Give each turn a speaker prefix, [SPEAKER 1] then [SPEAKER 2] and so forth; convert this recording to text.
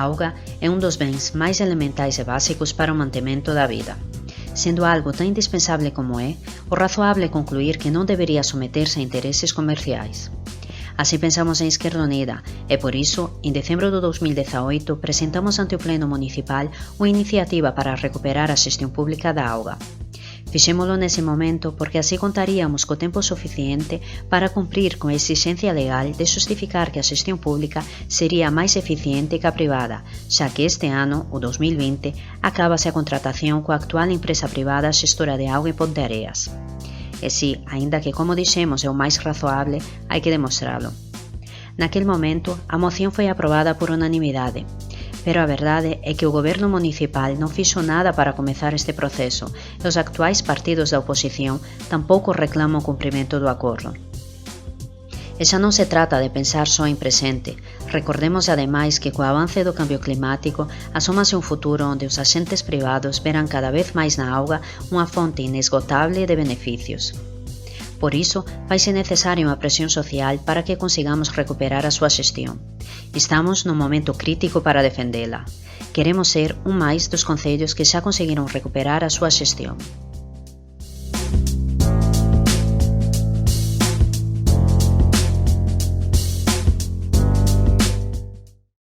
[SPEAKER 1] A auga é um dos bens mais elementais e básicos para o mantimento da vida. Sendo algo tão indispensável como é, o razoável é concluir que não deveria someter-se a interesses comerciais. Assim pensamos em Esquerda Unida e, por isso, em dezembro de 2018, presentamos ante o Pleno Municipal uma iniciativa para recuperar a gestão pública da auga. Fixémolo nesse momento porque assim contaríamos co tempo suficiente para cumprir com a exixencia legal de justificar que a xestión pública sería máis eficiente que a privada, xa que este ano, o 2020, acábase a contratación coa actual empresa privada xestora de auga en Ponteareas. E si, aínda que como dixemos é o máis razoable, hai que demostralo. Naquel momento, a moción foi aprobada por unanimidade, pero a verdade é que o goberno municipal non fixo nada para comezar este proceso e os actuais partidos da oposición tampouco reclaman o cumprimento do acordo. E xa non se trata de pensar só en presente. Recordemos ademais que co avance do cambio climático asómase un futuro onde os axentes privados verán cada vez máis na auga unha fonte inesgotable de beneficios. Por iso, faise necesaria unha presión social para que consigamos recuperar a súa xestión. Estamos nun momento crítico para defendela. Queremos ser un máis dos concellos que xa conseguiron recuperar a súa xestión.